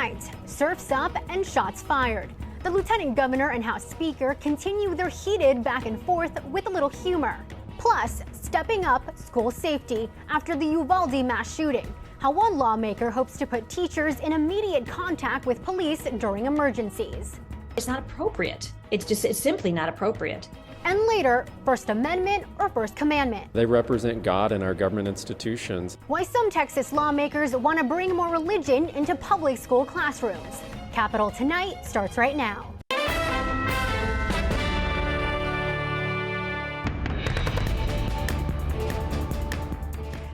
tonight, surfs up and shots fired. The lieutenant governor and House Speaker continue their heated back and forth with a little humor. Plus, stepping up school safety after the Uvalde mass shooting. How one lawmaker hopes to put teachers in immediate contact with police during emergencies. It's not appropriate. It's simply not appropriate. And later, First Amendment or First Commandment. They represent God in our government institutions. Why some Texas lawmakers want to bring more religion into public school classrooms. Capitol Tonight starts right now.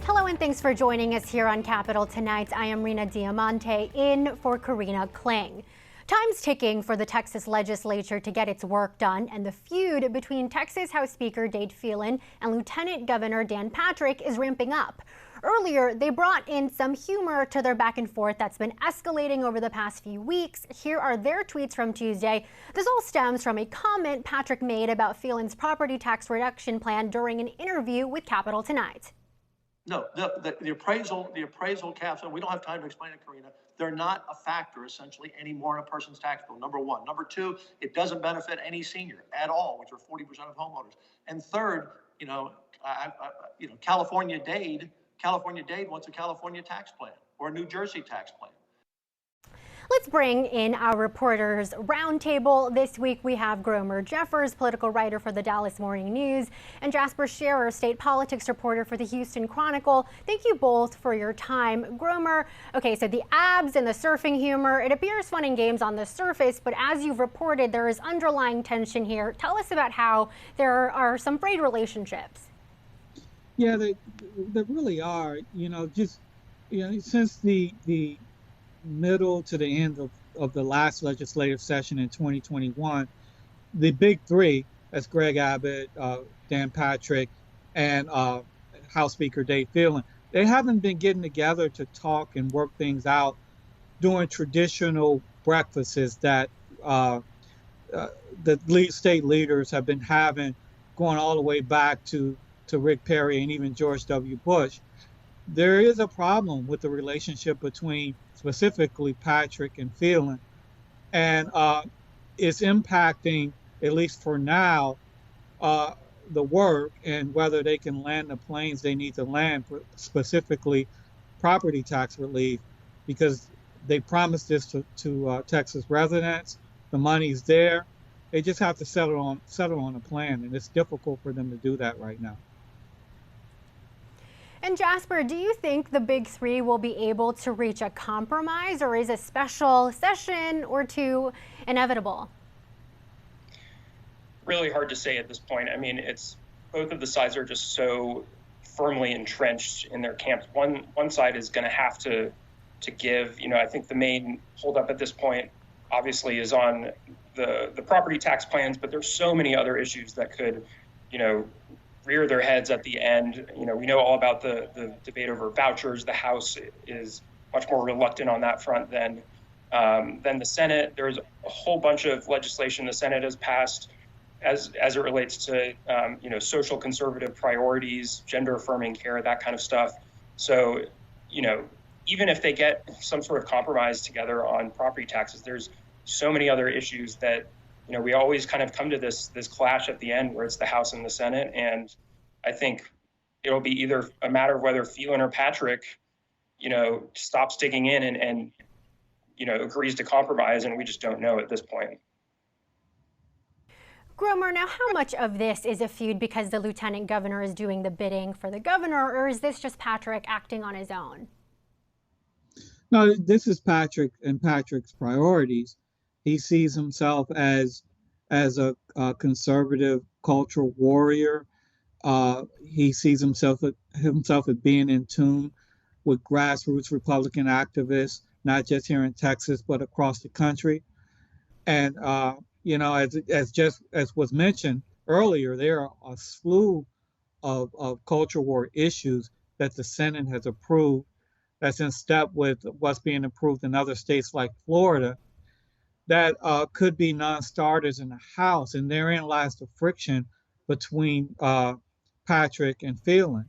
Hello and thanks for joining us here on Capitol Tonight. I am Rena Diamante in for Karina Kling. Time's ticking for the Texas legislature to get its work done, and the feud between Texas House Speaker Dade Phelan and Lieutenant Governor Dan Patrick is ramping up. Earlier, they brought in some humor to their back and forth that's been escalating over the past few weeks. Here are their tweets from Tuesday. This all stems from a comment Patrick made about Phelan's property tax reduction plan during an interview with Capitol Tonight. No, the appraisal caps, and we don't have time to explain it, Karina, they're not a factor essentially anymore in a person's tax bill, number one. Number two, it doesn't benefit any senior at all, which are 40% of homeowners. And third, California Dade wants a California tax plan or a New Jersey tax plan. Let's bring in our reporters roundtable. This week we have Gromer Jeffers, political writer for the Dallas Morning News, and Jasper Scherer, state politics reporter for the Houston Chronicle. Thank you both for your time. Gromer, okay, so the abs and the surfing humor, it appears fun and games on the surface, but as you've reported, there is underlying tension here. Tell us about how there are some frayed relationships. Yeah, they really are. Since the middle to the end of the last legislative session in 2021, the big three, that's Greg Abbott, Dan Patrick, and House Speaker Dade Phelan, they haven't been getting together to talk and work things out during traditional breakfasts that the state leaders have been having, going all the way back to Rick Perry and even George W. Bush. There is a problem with the relationship between specifically Patrick and Phelan, and it's impacting, at least for now, the work and whether they can land the planes they need to land, for specifically property tax relief, because they promised this to Texas residents. The money's there. They just have to settle on a plan, and it's difficult for them to do that right now. And Jasper, do you think the big three will be able to reach a compromise, or is a special session or two inevitable? Really hard to say at this point. I mean, both of the sides are just so firmly entrenched in their camps. One side is going to have to give. I think the main holdup at this point, obviously, is on the property tax plans, but there's so many other issues that could, rear their heads at the end. We know all about the debate over vouchers. The House is much more reluctant on that front than the Senate. There's a whole bunch of legislation the Senate has passed as it relates to social conservative priorities, gender affirming care, that kind of stuff. So even if they get some sort of compromise together on property taxes, there's so many other issues that we always kind of come to this clash at the end where it's the House and the Senate. And I think it'll be either a matter of whether Phelan or Patrick, stops digging in and agrees to compromise. And we just don't know at this point. Gromer, now how much of this is a feud because the lieutenant governor is doing the bidding for the governor, or is this just Patrick acting on his own? No, this is Patrick and Patrick's priorities. He sees himself as a conservative cultural warrior. He sees himself as being in tune with grassroots Republican activists, not just here in Texas, but across the country. And as was mentioned earlier, there are a slew of culture war issues that the Senate has approved that's in step with what's being approved in other states like Florida, that could be non-starters in the House, and therein lies the friction between Patrick and Phelan.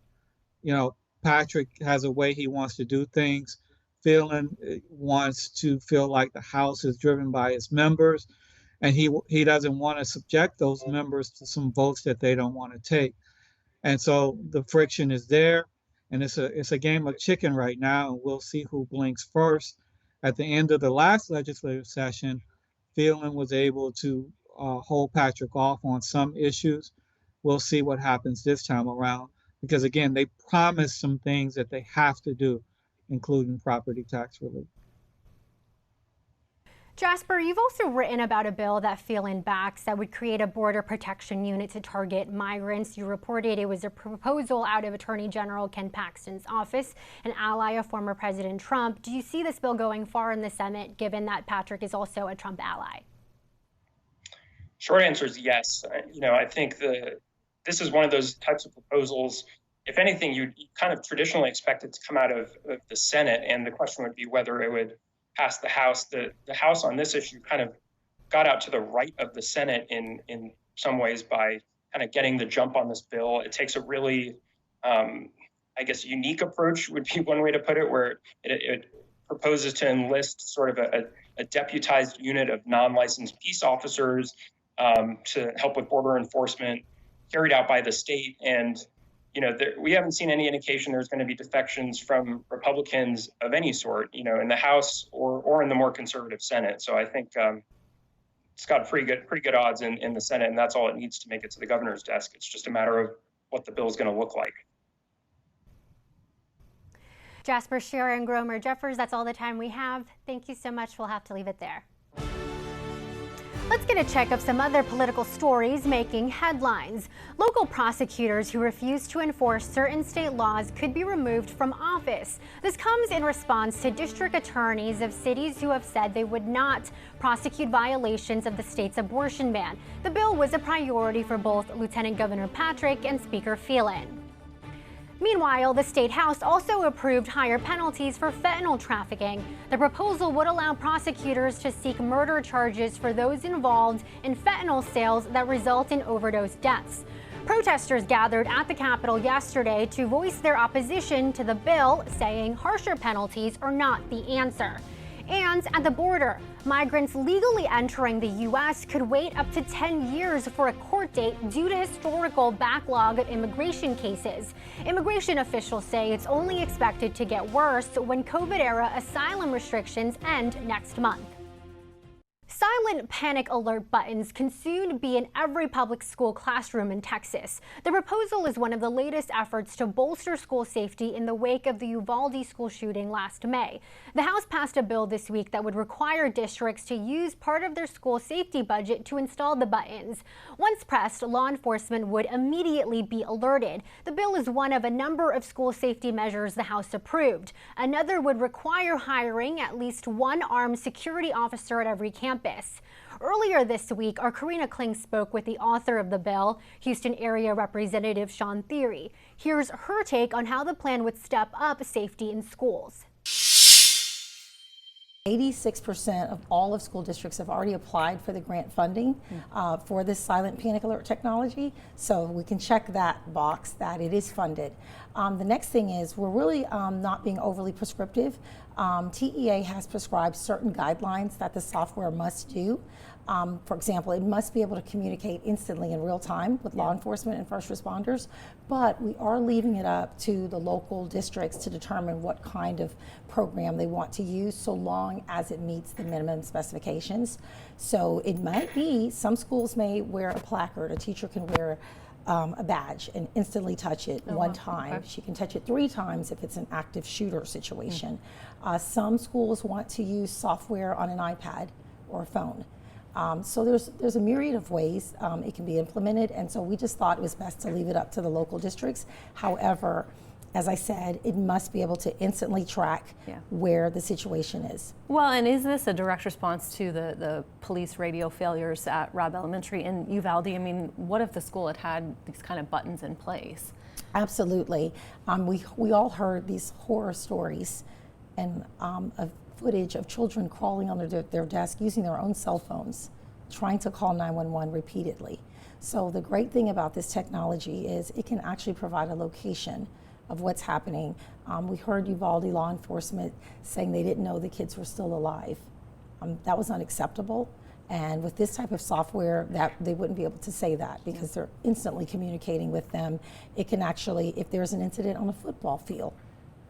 Patrick has a way he wants to do things. Phelan wants to feel like the House is driven by its members, and he doesn't want to subject those members to some votes that they don't want to take. And so the friction is there, and it's a game of chicken right now, and we'll see who blinks first. At the end of the last legislative session, Phelan was able to hold Patrick off on some issues. We'll see what happens this time around, because again, they promised some things that they have to do, including property tax relief. Jasper, you've also written about a bill that Phelan backs that would create a border protection unit to target migrants. You reported it was a proposal out of Attorney General Ken Paxton's office, an ally of former President Trump. Do you see this bill going far in the Senate, given that Patrick is also a Trump ally? Short answer is yes. I think this is one of those types of proposals. If anything, you kind of traditionally expect it to come out of the Senate, and the question would be whether it would pass the House. The House on this issue kind of got out to the right of the Senate in some ways by kind of getting the jump on this bill. It takes a really, unique approach would be one way to put it, where it proposes to enlist sort of a deputized unit of non-licensed peace officers to help with border enforcement carried out by the state. And we haven't seen any indication there's going to be defections from Republicans of any sort, in the House or in the more conservative Senate. So I think it's got pretty good odds in the Senate, and that's all it needs to make it to the governor's desk. It's just a matter of what the bill is going to look like. Jasper, Sharon, Gromer, Jeffers, that's all the time we have. Thank you so much. We'll have to leave it there. Let's get a check of some other political stories making headlines. Local prosecutors who refuse to enforce certain state laws could be removed from office. This comes in response to district attorneys of cities who have said they would not prosecute violations of the state's abortion ban. The bill was a priority for both Lieutenant Governor Patrick and Speaker Phelan. Meanwhile, the State House also approved higher penalties for fentanyl trafficking. The proposal would allow prosecutors to seek murder charges for those involved in fentanyl sales that result in overdose deaths. Protesters gathered at the Capitol yesterday to voice their opposition to the bill, saying harsher penalties are not the answer. And at the border, migrants legally entering the U.S. could wait up to 10 years for a court date due to historical backlog of immigration cases. Immigration officials say it's only expected to get worse when COVID-era asylum restrictions end next month. Silent panic alert buttons can soon be in every public school classroom in Texas. The proposal is one of the latest efforts to bolster school safety in the wake of the Uvalde school shooting last May. The House passed a bill this week that would require districts to use part of their school safety budget to install the buttons. Once pressed, law enforcement would immediately be alerted. The bill is one of a number of school safety measures the House approved. Another would require hiring at least one armed security officer at every campus. Earlier this week, our Karina Kling spoke with the author of the bill, Houston Area Representative Sean Thierry. Here's her take on how the plan would step up safety in schools. 86% of all of school districts have already applied for the grant funding for this silent panic alert technology. So we can check that box that it is funded. The next thing is we're really not being overly prescriptive. TEA has prescribed certain guidelines that the software must do. For example, it must be able to communicate instantly in real time with law enforcement and first responders, but we are leaving it up to the local districts to determine what kind of program they want to use, so long as it meets the minimum specifications. So it might be some schools may wear a placard. A teacher can wear a badge and instantly touch it one time. Okay. She can touch it 3 times if it's an active shooter situation. Some schools want to use software on an iPad or a phone. So there's a myriad of ways it can be implemented, and so we just thought it was best to leave it up to the local districts. However, as I said, it must be able to instantly track where the situation is. Well, and is this a direct response to the police radio failures at Robb Elementary in Uvalde? I mean, what if the school had these kind of buttons in place? Absolutely. We all heard these horror stories and of footage of children crawling under their desk using their own cell phones, trying to call 911 repeatedly. So the great thing about this technology is it can actually provide a location of what's happening. We heard Uvalde law enforcement saying they didn't know the kids were still alive. That was unacceptable. And with this type of software, that they wouldn't be able to say that because they're instantly communicating with them. It can actually, if there's an incident on a football field,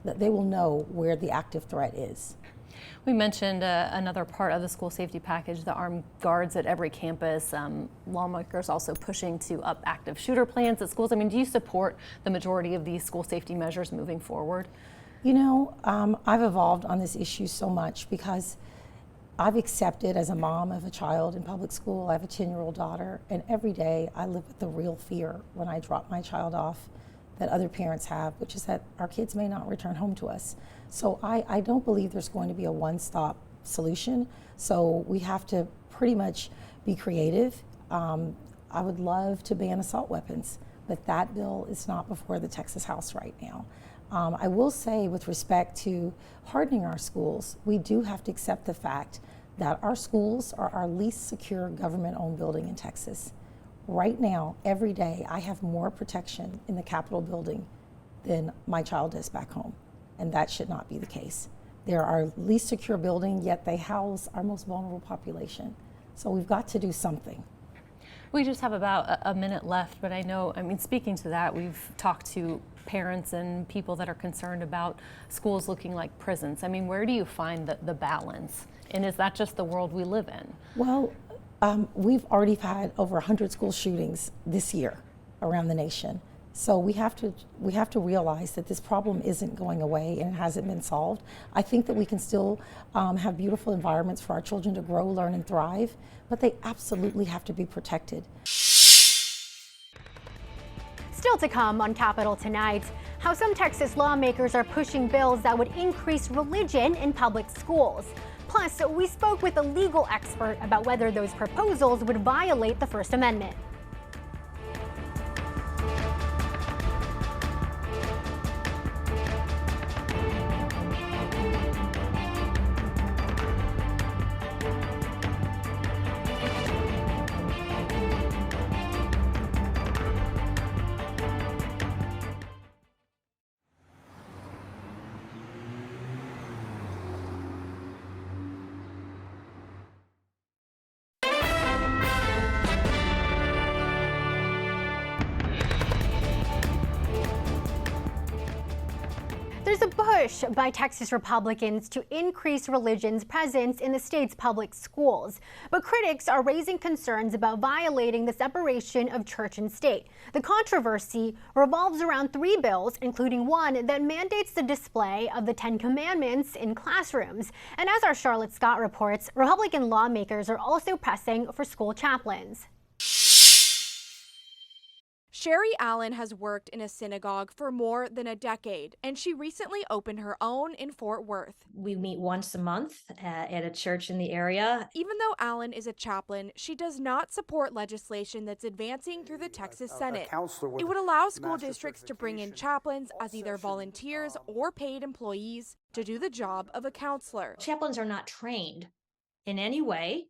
that they will know where the active threat is. We mentioned another part of the school safety package, the armed guards at every campus. Lawmakers also pushing to up active shooter plans at schools. I mean, do you support the majority of these school safety measures moving forward? You know, I've evolved on this issue so much because I've accepted as a mom of a child in public school. I have a 10-year-old daughter, and every day I live with the real fear when I drop my child off that other parents have, which is that our kids may not return home to us. So I don't believe there's going to be a one-stop solution. So we have to pretty much be creative. I would love to ban assault weapons, but that bill is not before the Texas House right now. I will say, with respect to hardening our schools, we do have to accept the fact that our schools are our least secure government-owned building in Texas. Right now, every day, I have more protection in the Capitol building than my child does back home, and that should not be the case. They're our least secure building, yet they house our most vulnerable population. So we've got to do something. We just have about a minute left, but I know, I mean, speaking to that, we've talked to parents and people that are concerned about schools looking like prisons. I mean, where do you find the balance? And is that just the world we live in? Well, we've already had over 100 school shootings this year around the nation. So we have to realize that this problem isn't going away and it hasn't been solved. I think that we can still have beautiful environments for our children to grow, learn, and thrive, but they absolutely have to be protected. Still to come on Capitol tonight, how some Texas lawmakers are pushing bills that would increase religion in public schools. Plus, we spoke with a legal expert about whether those proposals would violate the First Amendment. There's a push by Texas Republicans to increase religion's presence in the state's public schools, but critics are raising concerns about violating the separation of church and state. The controversy revolves around 3 bills, including one that mandates the display of the 10 Commandments in classrooms. And as our Charlotte Scott reports, Republican lawmakers are also pressing for school chaplains. Sherry Allen has worked in a synagogue for more than a decade, and she recently opened her own in Fort Worth. We meet once a month at a church in the area. Even though Allen is a chaplain, she does not support legislation that's advancing through the Texas Senate. It would allow school districts to bring in chaplains as either volunteers or paid employees to do the job of a counselor. Chaplains are not trained in any way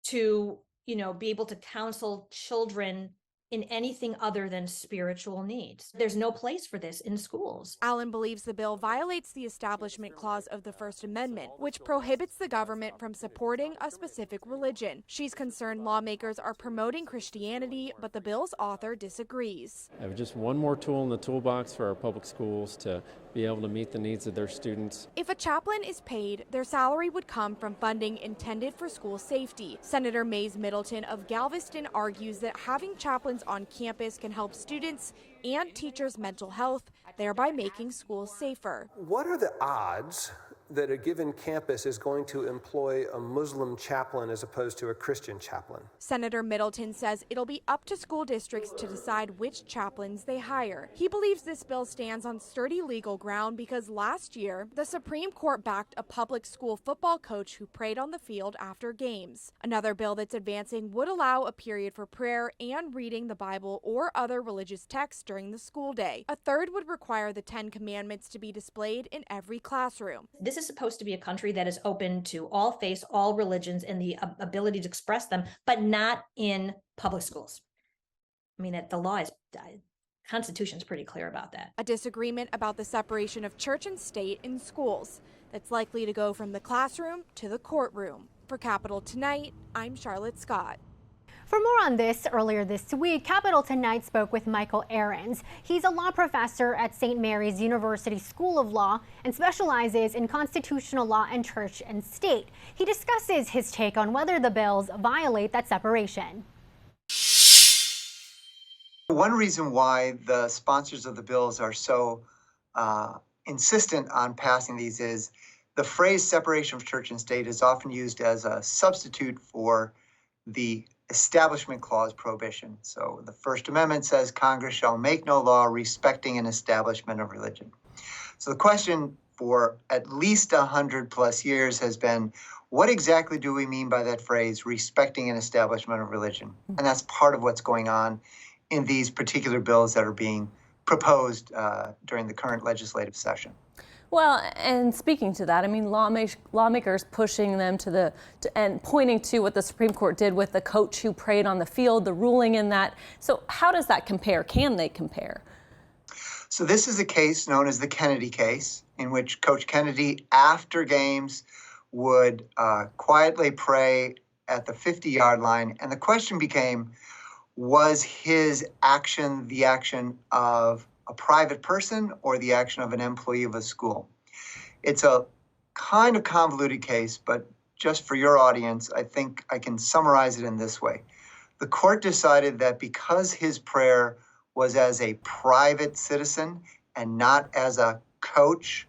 to, be able to counsel children in anything other than spiritual needs. There's no place for this in schools. Allen believes the bill violates the Establishment Clause of the First Amendment, which prohibits the government from supporting a specific religion. She's concerned lawmakers are promoting Christianity, but the bill's author disagrees. I have just one more tool in the toolbox for our public schools to be able to meet the needs of their students. If a chaplain is paid, their salary would come from funding intended for school safety. Senator Mays Middleton of Galveston argues that having chaplains on campus can help students and teachers' mental health, thereby making schools safer. What are the odds that a given campus is going to employ a Muslim chaplain as opposed to a Christian chaplain? Senator Middleton says it'll be up to school districts to decide which chaplains they hire. He believes this bill stands on sturdy legal ground because last year, the Supreme Court backed a public school football coach who prayed on the field after games. Another bill that's advancing would allow a period for prayer and reading the Bible or other religious texts during the school day. A third would require the 10 Commandments to be displayed in every classroom. This is supposed to be a country that is open to all faiths, all religions, and the ability to express them, but not in public schools. I mean, the law is Constitution's pretty clear about that. A disagreement about the separation of church and state in schools that's likely to go from the classroom to the courtroom. For Capital Tonight, I'm Charlotte Scott. For more on this, earlier this week, Capital Tonight spoke with Michael Ahrens. He's a law professor at St. Mary's University School of Law and specializes in constitutional law and church and state. He discusses his take on whether the bills violate that separation. One reason why the sponsors of the bills are so insistent on passing these is the phrase separation of church and state is often used as a substitute for the Establishment Clause prohibition. So the First Amendment says Congress shall make no law respecting an establishment of religion. So the question for at least 100+ years has been, what exactly do we mean by that phrase, respecting an establishment of religion? And that's part of what's going on in these particular bills that are being proposed during the current legislative session. Well, and speaking to that, I mean, lawmakers pushing them and pointing to what the Supreme Court did with the coach who prayed on the field, the ruling in that. So how does that compare? Can they compare? So this is a case known as the Kennedy case, in which Coach Kennedy, after games, would quietly pray at the 50-yard line. And the question became, was his action the action of a private person or the action of an employee of a school? It's a kind of convoluted case, but just for your audience, I think I can summarize it in this way. The court decided that because his prayer was as a private citizen and not as a coach,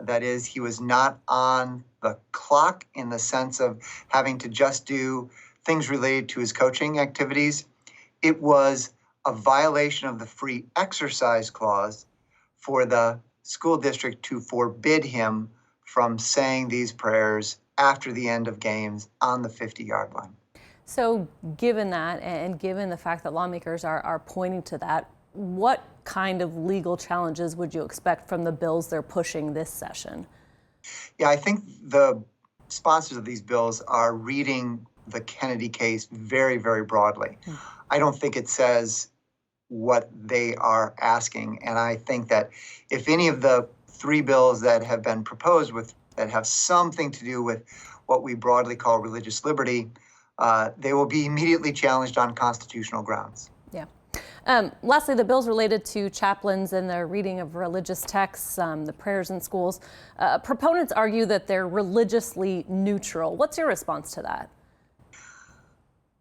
that is, he was not on the clock in the sense of having to just do things related to his coaching activities, it was a violation of the Free Exercise Clause for the school district to forbid him from saying these prayers after the end of games on the 50-yard line. So given that, and given the fact that lawmakers are pointing to that, what kind of legal challenges would you expect from the bills they're pushing this session? Yeah, I think the sponsors of these bills are reading the Kennedy case very, very broadly. I don't think it says what they are asking. And I think that if any of the three bills that have been proposed that have something to do with what we broadly call religious liberty, they will be immediately challenged on constitutional grounds. Yeah. Lastly, the bills related to chaplains and the reading of religious texts, the prayers in schools. Proponents argue that they're religiously neutral. What's your response to that?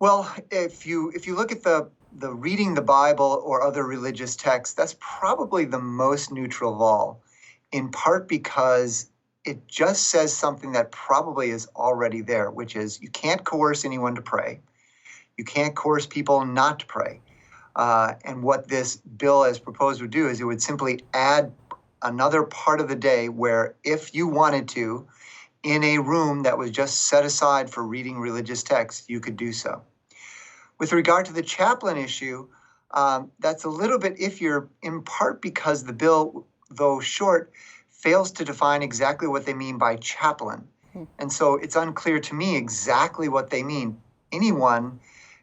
Well, if you look at the reading the Bible or other religious texts, that's probably the most neutral of all, in part because it just says something that probably is already there, which is you can't coerce anyone to pray. You can't coerce people not to pray. And what this bill as proposed would do is it would simply add another part of the day where if you wanted to, in a room that was just set aside for reading religious texts, you could do so. With regard to the chaplain issue, that's a little bit iffier, in part because the bill, though short, fails to define exactly what they mean by chaplain. And so it's unclear to me exactly what they mean. Anyone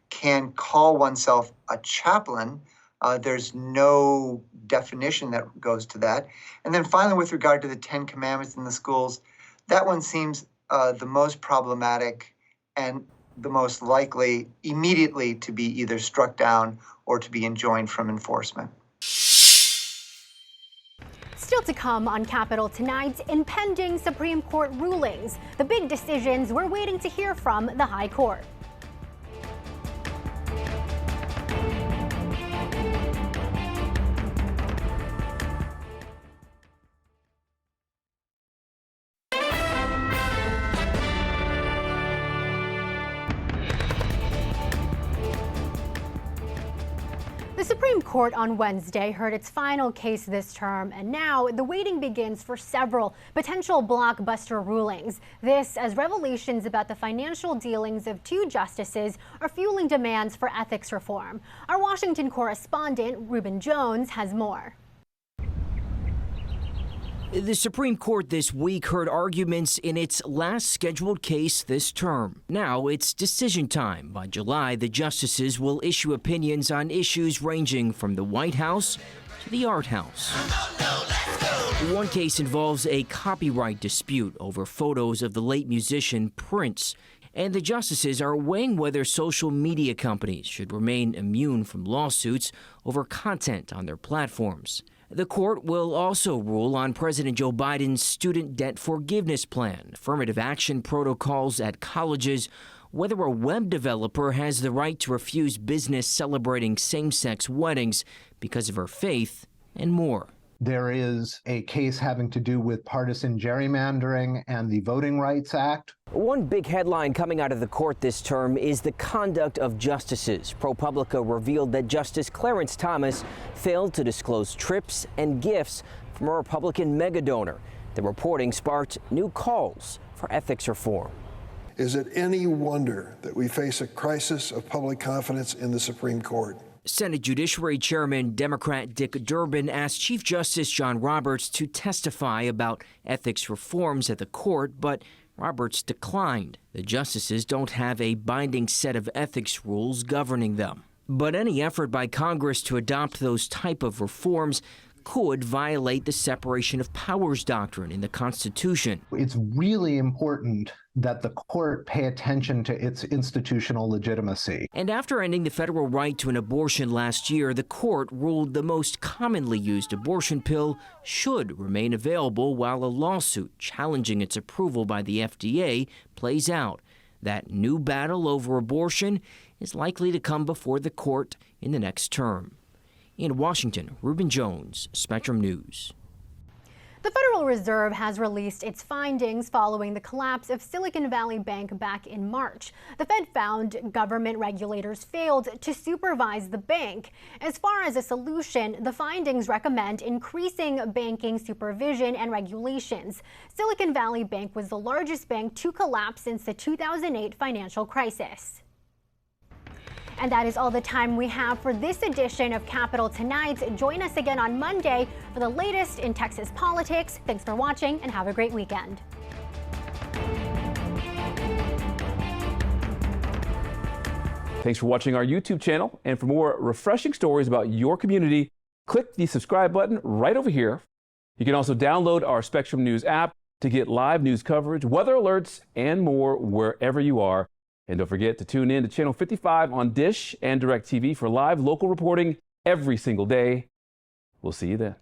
can call oneself a chaplain. There's no definition that goes to that. And then finally, with regard to the 10 Commandments in the schools, that one seems the most problematic and the most likely immediately to be either struck down or to be enjoined from enforcement. Still to come on Capitol Tonight, impending Supreme Court rulings, the big decisions we're waiting to hear from the High Court. The Supreme Court on Wednesday heard its final case this term, and now the waiting begins for several potential blockbuster rulings. This as revelations about the financial dealings of two justices are fueling demands for ethics reform. Our Washington correspondent, Reuben Jones, has more. The Supreme Court this week heard arguments in its last scheduled case this term. Now it's decision time. By July, the justices will issue opinions on issues ranging from the White House to the Art House. One case involves a copyright dispute over photos of the late musician Prince, and the justices are weighing whether social media companies should remain immune from lawsuits over content on their platforms. The court will also rule on President Joe Biden's student debt forgiveness plan, affirmative action protocols at colleges, whether a web developer has the right to refuse business celebrating same-sex weddings because of her faith, and more. There is a case having to do with partisan gerrymandering and the Voting Rights Act. One big headline coming out of the court this term is the conduct of justices. ProPublica revealed that Justice Clarence Thomas failed to disclose trips and gifts from a Republican megadonor. The reporting sparked new calls for ethics reform. Is it any wonder that we face a crisis of public confidence in the Supreme Court? Senate Judiciary Chairman Democrat Dick Durbin asked Chief Justice John Roberts to testify about ethics reforms at the court, but Roberts declined. The justices don't have a binding set of ethics rules governing them. But any effort by Congress to adopt those type of reforms could violate the separation of powers doctrine in the Constitution. It's really important that the court pay attention to its institutional legitimacy. And after ending the federal right to an abortion last year, the court ruled the most commonly used abortion pill should remain available while a lawsuit challenging its approval by the FDA plays out. That new battle over abortion is likely to come before the court in the next term. In Washington, Reuben Jones, Spectrum News. The Federal Reserve has released its findings following the collapse of Silicon Valley Bank back in March. The Fed found government regulators failed to supervise the bank. As far as a solution, the findings recommend increasing banking supervision and regulations. Silicon Valley Bank was the largest bank to collapse since the 2008 financial crisis. And that is all the time we have for this edition of Capital Tonight. Join us again on Monday for the latest in Texas politics. Thanks for watching and have a great weekend. Thanks for watching our YouTube channel. And for more refreshing stories about your community, click the subscribe button right over here. You can also download our Spectrum News app to get live news coverage, weather alerts, and more wherever you are. And don't forget to tune in to Channel 55 on Dish and DirecTV for live local reporting every single day. We'll see you then.